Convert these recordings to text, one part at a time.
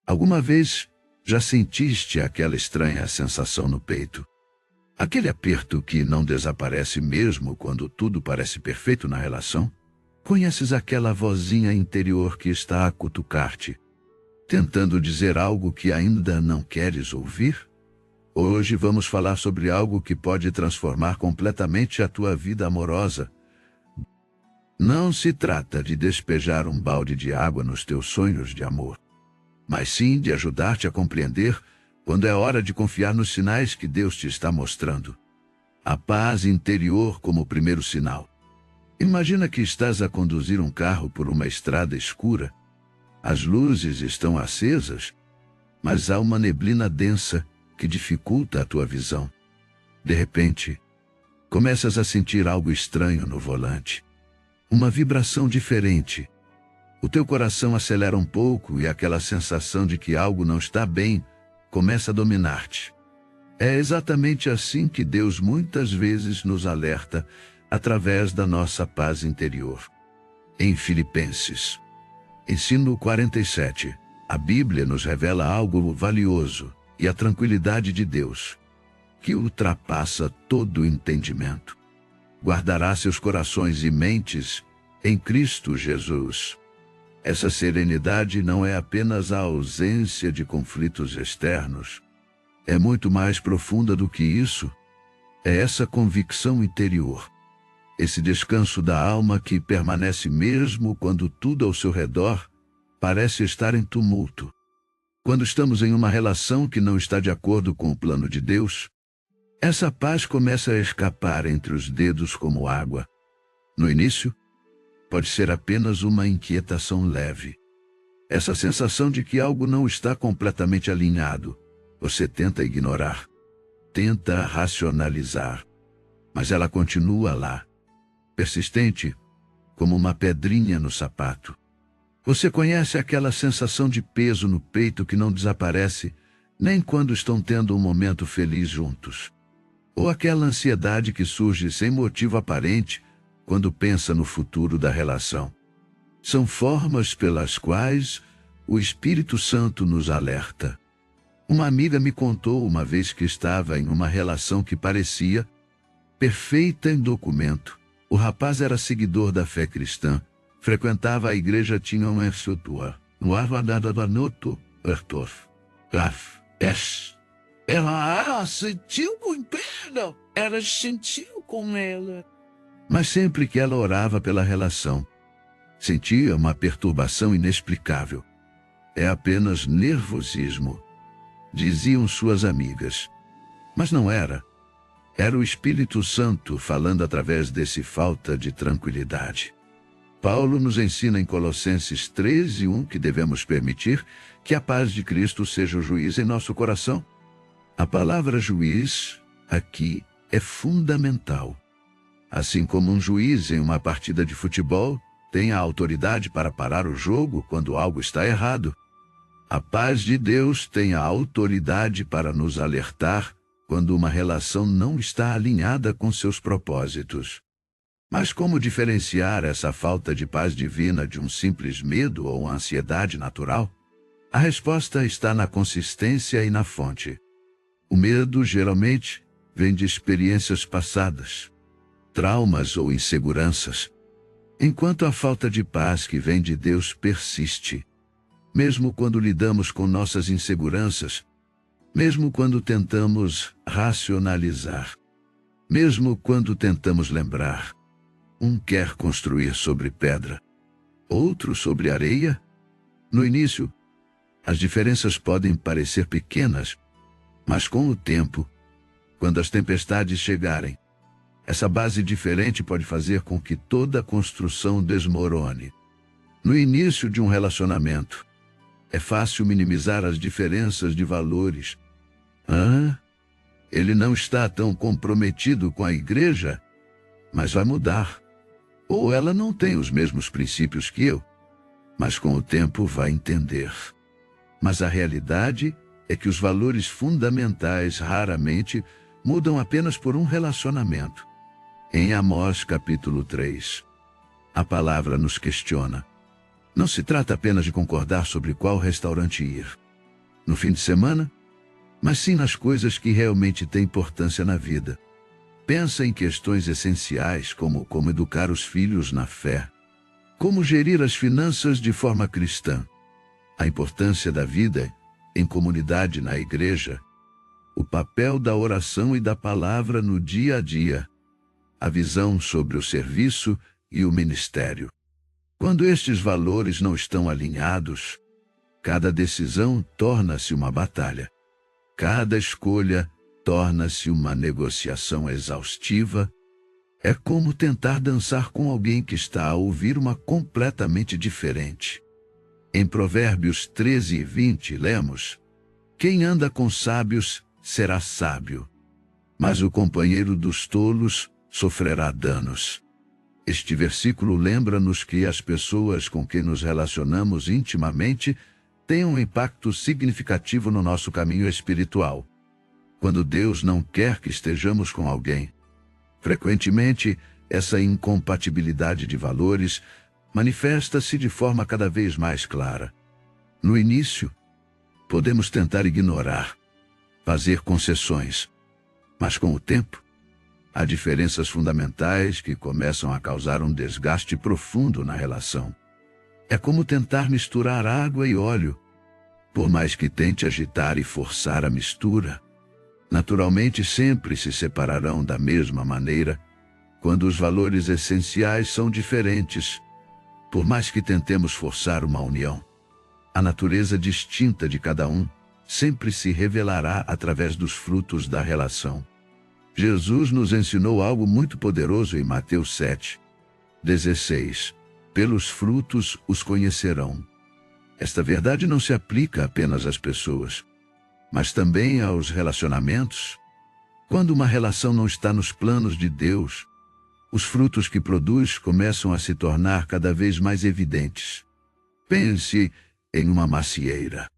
Alguma vez já sentiste aquela estranha sensação no peito? Aquele aperto que não desaparece mesmo quando tudo parece perfeito na relação? Conheces aquela vozinha interior que está a cutucar-te, tentando dizer algo que ainda não queres ouvir? Hoje vamos falar sobre algo que pode transformar completamente a tua vida amorosa. Não se trata de despejar um balde de água nos teus sonhos de amor, mas sim de ajudar-te a compreender quando é hora de confiar nos sinais que Deus te está mostrando. A paz interior como o primeiro sinal. Imagina que estás a conduzir um carro por uma estrada escura. As luzes estão acesas, mas há uma neblina densa que dificulta a tua visão. De repente, começas a sentir algo estranho no volante. Uma vibração diferente. O teu coração acelera um pouco e aquela sensação de que algo não está bem começa a dominar-te. É exatamente assim que Deus muitas vezes nos alerta através da nossa paz interior. Em Filipenses, ensino 47, a Bíblia nos revela algo valioso e a tranquilidade de Deus, que ultrapassa todo o entendimento. Guardará seus corações e mentes em Cristo Jesus. Essa serenidade não é apenas a ausência de conflitos externos. É muito mais profunda do que isso. É essa convicção interior, esse descanso da alma que permanece mesmo quando tudo ao seu redor parece estar em tumulto. Quando estamos em uma relação que não está de acordo com o plano de Deus, essa paz começa a escapar entre os dedos como água. No início, pode ser apenas uma inquietação leve. Essa sensação de que algo não está completamente alinhado. Você tenta ignorar, tenta racionalizar, mas ela continua lá, persistente, como uma pedrinha no sapato. Você conhece aquela sensação de peso no peito que não desaparece nem quando estão tendo um momento feliz juntos. Ou aquela ansiedade que surge sem motivo aparente quando pensa no futuro da relação. São formas pelas quais o Espírito Santo nos alerta. Uma amiga me contou uma vez que estava em uma relação que parecia perfeita em documento. O rapaz era seguidor da fé cristã, frequentava a igreja, tinha uma estrutura. Ela sentiu com perdão, ela sentiu com ela. Mas sempre que ela orava pela relação, sentia uma perturbação inexplicável. É apenas nervosismo, diziam suas amigas. Mas não era. Era o Espírito Santo falando através desse falta de tranquilidade. Paulo nos ensina em Colossenses 3:1 que devemos permitir que a paz de Cristo seja o juiz em nosso coração. A palavra juiz aqui é fundamental. Assim como um juiz em uma partida de futebol tem a autoridade para parar o jogo quando algo está errado, a paz de Deus tem a autoridade para nos alertar quando uma relação não está alinhada com seus propósitos. Mas como diferenciar essa falta de paz divina de um simples medo ou ansiedade natural? A resposta está na consistência e na fonte. O medo geralmente vem de experiências passadas, traumas ou inseguranças, enquanto a falta de paz que vem de Deus persiste. Mesmo quando lidamos com nossas inseguranças, mesmo quando tentamos racionalizar, mesmo quando tentamos lembrar, um quer construir sobre pedra, outro sobre areia. No início, as diferenças podem parecer pequenas, mas com o tempo, quando as tempestades chegarem, essa base diferente pode fazer com que toda a construção desmorone. No início de um relacionamento, é fácil minimizar as diferenças de valores. Ele não está tão comprometido com a igreja, mas vai mudar. Ou ela não tem os mesmos princípios que eu, mas com o tempo vai entender. Mas a realidade é que os valores fundamentais raramente mudam apenas por um relacionamento. Em Amós capítulo 3, a palavra nos questiona. Não se trata apenas de concordar sobre qual restaurante ir. no fim de semana, mas sim nas coisas que realmente têm importância na vida. Pensa em questões essenciais como educar os filhos na fé, como gerir as finanças de forma cristã, a importância da vida em comunidade na igreja, o papel da oração e da palavra no dia a dia, a visão sobre o serviço e o ministério. Quando estes valores não estão alinhados, cada decisão torna-se uma batalha. Cada escolha torna-se uma negociação exaustiva. É como tentar dançar com alguém que está a ouvir uma completamente diferente. Em Provérbios 13 e 20, lemos: quem anda com sábios será sábio, mas o companheiro dos tolos sofrerá danos. Este versículo lembra-nos que as pessoas com quem nos relacionamos intimamente têm um impacto significativo no nosso caminho espiritual. Quando Deus não quer que estejamos com alguém, frequentemente essa incompatibilidade de valores manifesta-se de forma cada vez mais clara. No início, podemos tentar ignorar, fazer concessões, mas com o tempo, há diferenças fundamentais que começam a causar um desgaste profundo na relação. É como tentar misturar água e óleo. Por mais que tente agitar e forçar a mistura, naturalmente sempre se separarão da mesma maneira quando os valores essenciais são diferentes. Por mais que tentemos forçar uma união, a natureza distinta de cada um sempre se revelará através dos frutos da relação. Jesus nos ensinou algo muito poderoso em Mateus 7:16. Pelos frutos os conhecerão. Esta verdade não se aplica apenas às pessoas, mas também aos relacionamentos. Quando uma relação não está nos planos de Deus, os frutos que produz começam a se tornar cada vez mais evidentes. Pense em uma macieira.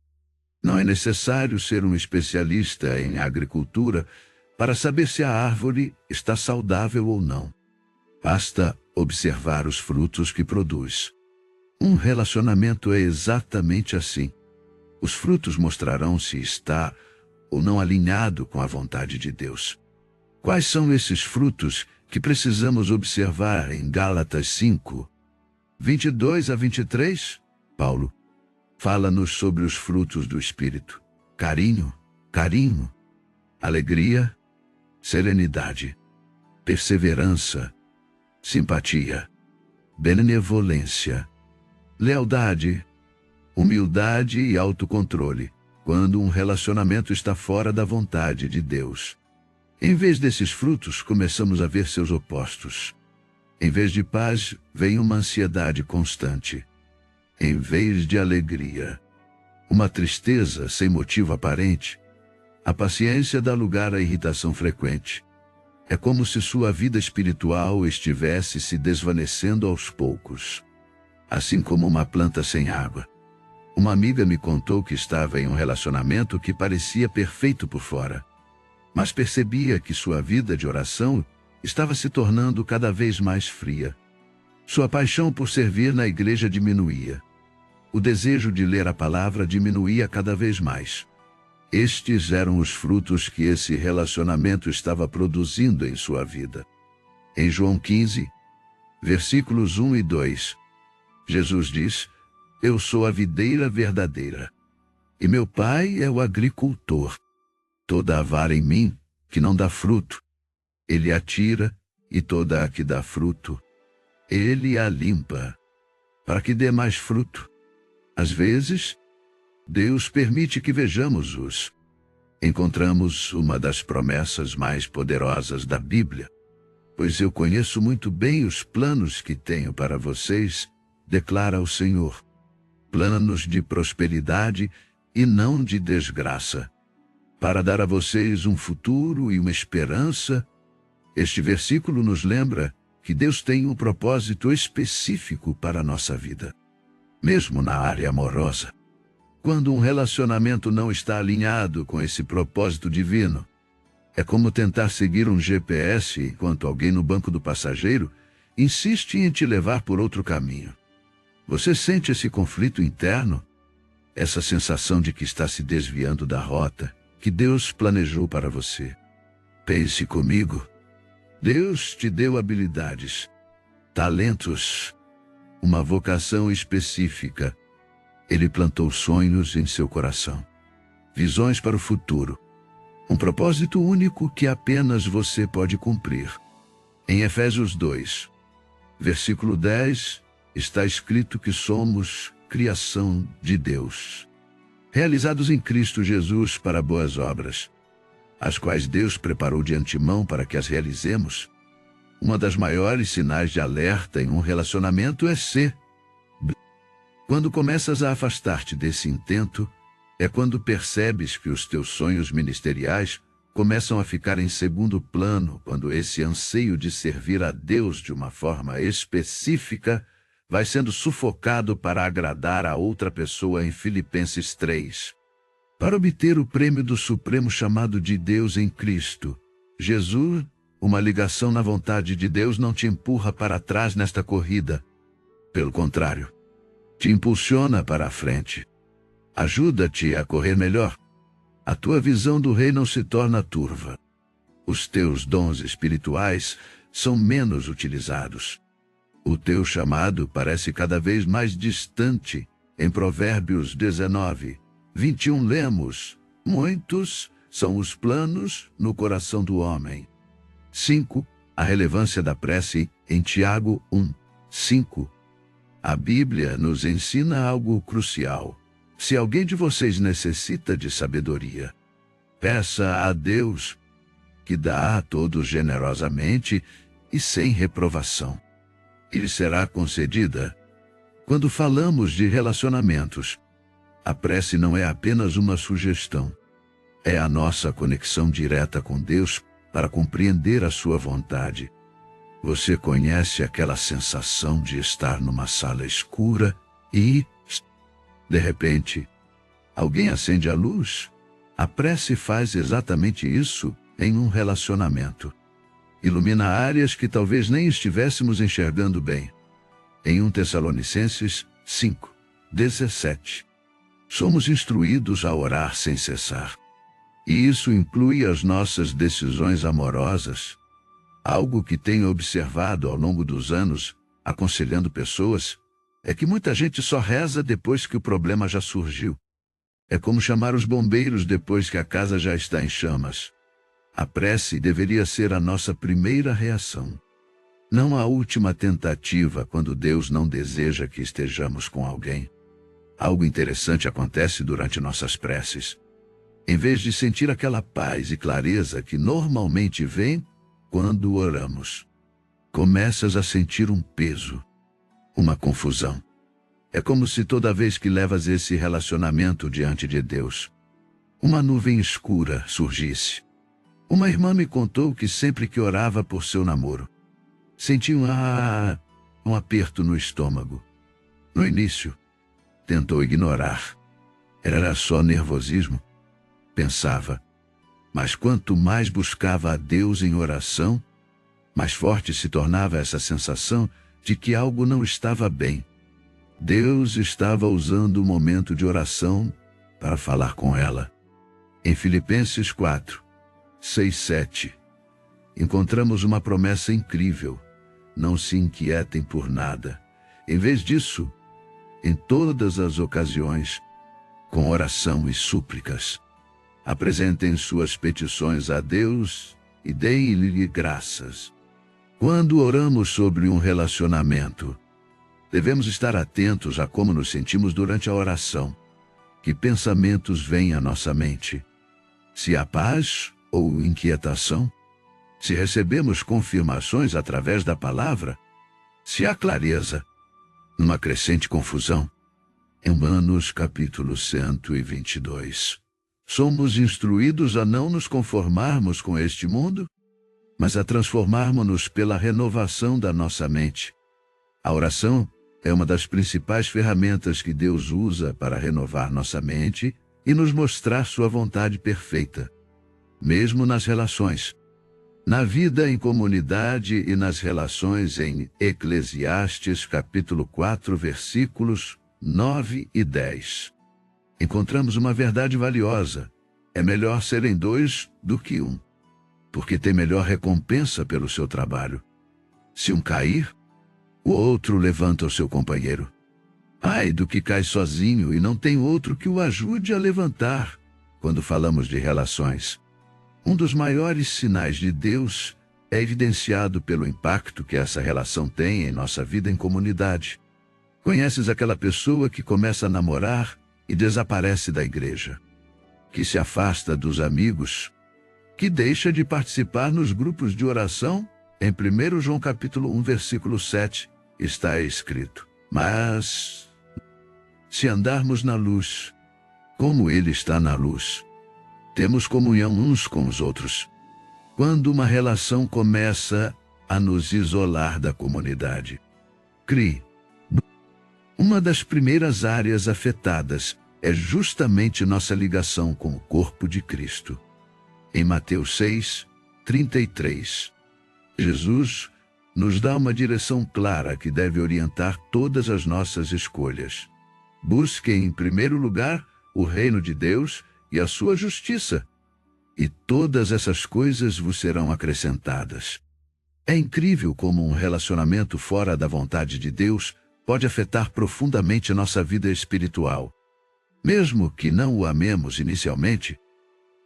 Não é necessário ser um especialista em agricultura para saber se a árvore está saudável ou não. Basta observar os frutos que produz. Um relacionamento é exatamente assim. Os frutos mostrarão se está ou não alinhado com a vontade de Deus. Quais são esses frutos que precisamos observar em Gálatas 5:22-23? Paulo fala-nos sobre os frutos do Espírito: carinho, alegria, serenidade, perseverança, simpatia, benevolência, lealdade, humildade e autocontrole, quando um relacionamento está fora da vontade de Deus. Em vez desses frutos, começamos a ver seus opostos. Em vez de paz, vem uma ansiedade constante. Em vez de alegria, uma tristeza sem motivo aparente. A paciência dá lugar à irritação frequente. É como se sua vida espiritual estivesse se desvanecendo aos poucos, assim como uma planta sem água. Uma amiga me contou que estava em um relacionamento que parecia perfeito por fora, mas percebia que sua vida de oração estava se tornando cada vez mais fria. Sua paixão por servir na igreja diminuía. O desejo de ler a palavra diminuía cada vez mais. Estes eram os frutos que esse relacionamento estava produzindo em sua vida. Em João 15, versículos 1 e 2, Jesus diz: eu sou a videira verdadeira, e meu pai é o agricultor. Toda a vara em mim que não dá fruto, ele a tira, e toda a que dá fruto, ele a limpa, para que dê mais fruto. Às vezes, Deus permite que vejamos-os. Encontramos uma das promessas mais poderosas da Bíblia. Pois eu conheço muito bem os planos que tenho para vocês, declara o Senhor. Planos de prosperidade e não de desgraça, para dar a vocês um futuro e uma esperança. Este versículo nos lembra que Deus tem um propósito específico para a nossa vida, mesmo na área amorosa. Quando um relacionamento não está alinhado com esse propósito divino, é como tentar seguir um GPS enquanto alguém no banco do passageiro insiste em te levar por outro caminho. Você sente esse conflito interno? essa sensação de que está se desviando da rota que Deus planejou para você. Pense comigo. Deus te deu habilidades, talentos, uma vocação específica. Ele plantou sonhos em seu coração, visões para o futuro, um propósito único que apenas você pode cumprir. Em Efésios 2, versículo 10, está escrito que somos criação de Deus, realizados em Cristo Jesus para boas obras, as quais Deus preparou de antemão para que as realizemos. Uma das maiores sinais de alerta em um relacionamento é ser. Quando começas a afastar-te desse intento, é quando percebes que os teus sonhos ministeriais começam a ficar em segundo plano, quando esse anseio de servir a Deus de uma forma específica vai sendo sufocado para agradar a outra pessoa em Filipenses 3. Para obter o prêmio do supremo chamado de Deus em Cristo Jesus, uma ligação na vontade de Deus não te empurra para trás nesta corrida. Pelo contrário, te impulsiona para a frente. Ajuda-te a correr melhor. A tua visão do reino se torna turva. Os teus dons espirituais são menos utilizados. O teu chamado parece cada vez mais distante. Em Provérbios 19, 21 lemos: muitos são os planos no coração do homem. 5. A relevância da prece em Tiago 1, 5. A Bíblia nos ensina algo crucial. Se alguém de vocês necessita de sabedoria, peça a Deus, que dá a todos generosamente e sem reprovação, e lhe será concedida. Quando falamos de relacionamentos, a prece não é apenas uma sugestão. É a nossa conexão direta com Deus para compreender a sua vontade. Você conhece aquela sensação de estar numa sala escura e, de repente, alguém acende a luz? A prece faz exatamente isso em um relacionamento. Ilumina áreas que talvez nem estivéssemos enxergando bem. Em 1 Tessalonicenses 5, 17. Somos instruídos a orar sem cessar. E isso inclui as nossas decisões amorosas. Algo que tenho observado ao longo dos anos, aconselhando pessoas, é que muita gente só reza depois que o problema já surgiu. É como chamar os bombeiros depois que a casa já está em chamas. A prece deveria ser a nossa primeira reação, não a última tentativa quando Deus não deseja que estejamos com alguém. Algo interessante acontece durante nossas preces. Em vez de sentir aquela paz e clareza que normalmente vem quando oramos, começas a sentir um peso, uma confusão. É como se toda vez que levas esse relacionamento diante de Deus, uma nuvem escura surgisse. Uma irmã me contou que sempre que orava por seu namoro, sentia um aperto no estômago. No início, tentou ignorar. Era só nervosismo, pensava. Mas quanto mais buscava a Deus em oração, mais forte se tornava essa sensação de que algo não estava bem. Deus estava usando o momento de oração para falar com ela. Em Filipenses 4, 6, 7, encontramos uma promessa incrível. Não se inquietem por nada. Em vez disso, em todas as ocasiões, com oração e súplicas, apresentem suas petições a Deus e deem-lhe graças. Quando oramos sobre um relacionamento, devemos estar atentos a como nos sentimos durante a oração. Que pensamentos vêm à nossa mente? Se há paz ou inquietação? Se recebemos confirmações através da palavra? Se há clareza? Numa crescente confusão? Em Romanos capítulo 122. Somos instruídos a não nos conformarmos com este mundo, mas a transformarmos-nos pela renovação da nossa mente. A oração é uma das principais ferramentas que Deus usa para renovar nossa mente e nos mostrar sua vontade perfeita, mesmo nas relações. Na vida em comunidade e nas relações em Eclesiastes capítulo 4, versículos 9 e 10. encontramos uma verdade valiosa. É melhor serem dois do que um, porque tem melhor recompensa pelo seu trabalho. Se um cair, o outro levanta o seu companheiro. Ai do que cai sozinho e não tem outro que o ajude a levantar. Quando falamos de relações, um dos maiores sinais de Deus é evidenciado pelo impacto que essa relação tem em nossa vida em comunidade. Conheces aquela pessoa que começa a namorar e desaparece da igreja, que se afasta dos amigos, que deixa de participar nos grupos de oração? Em 1 João capítulo 1, versículo 7, está escrito: mas se andarmos na luz, como ele está na luz, temos comunhão uns com os outros. Quando uma relação começa a nos isolar da comunidade, uma das primeiras áreas afetadas é justamente nossa ligação com o corpo de Cristo. Em Mateus 6, 33, Jesus nos dá uma direção clara que deve orientar todas as nossas escolhas. Busquem em primeiro lugar o reino de Deus e a sua justiça, e todas essas coisas vos serão acrescentadas. É incrível como um relacionamento fora da vontade de Deus pode afetar profundamente nossa vida espiritual. Mesmo que não o amemos inicialmente,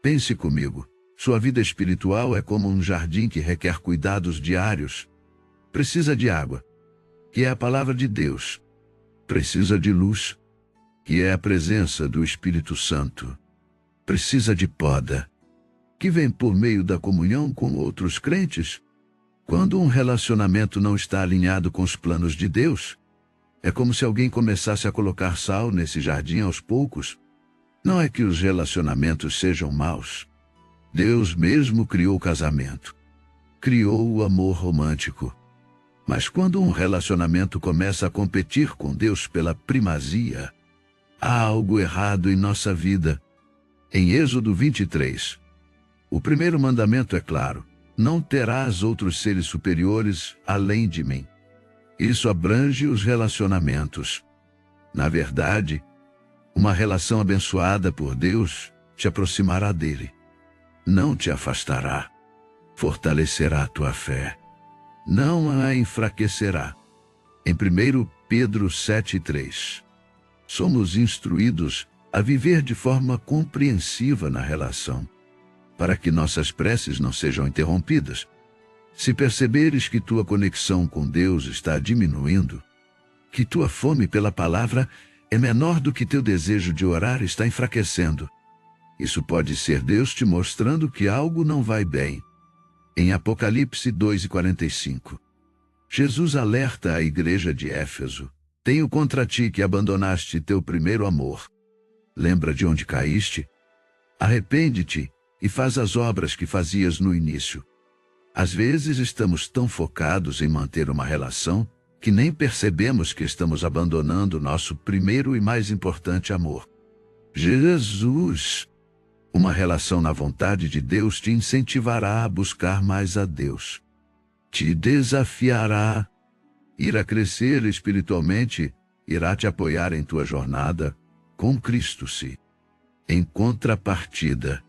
pense comigo, sua vida espiritual é como um jardim que requer cuidados diários. Precisa de água, que é a palavra de Deus. Precisa de luz, que é a presença do Espírito Santo. Precisa de poda, que vem por meio da comunhão com outros crentes. Quando um relacionamento não está alinhado com os planos de Deus, é como se alguém começasse a colocar sal nesse jardim aos poucos. Não é que os relacionamentos sejam maus. Deus mesmo criou o casamento. Criou o amor romântico. Mas quando um relacionamento começa a competir com Deus pela primazia, há algo errado em nossa vida. Em Êxodo 23, o primeiro mandamento é claro: não terás outros seres superiores além de mim. Isso abrange os relacionamentos. Na verdade, uma relação abençoada por Deus te aproximará dele. Não te afastará. Fortalecerá a tua fé. Não a enfraquecerá. Em 1 Pedro 7,3, somos instruídos a viver de forma compreensiva na relação, para que nossas preces não sejam interrompidas. Se perceberes que tua conexão com Deus está diminuindo, que tua fome pela palavra é menor do que teu desejo de orar está enfraquecendo, isso pode ser Deus te mostrando que algo não vai bem. Em Apocalipse 2:45, Jesus alerta a igreja de Éfeso: tenho contra ti que abandonaste teu primeiro amor. Lembra de onde caíste? Arrepende-te e faz as obras que fazias no início. Às vezes estamos tão focados em manter uma relação que nem percebemos que estamos abandonando nosso primeiro e mais importante amor, Jesus. Uma relação na vontade de Deus te incentivará a buscar mais a Deus. Te desafiará. Irá crescer espiritualmente, irá te apoiar em tua jornada com Cristo-se. Em contrapartida,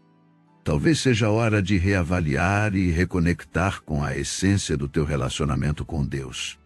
talvez seja a hora de reavaliar e reconectar com a essência do teu relacionamento com Deus.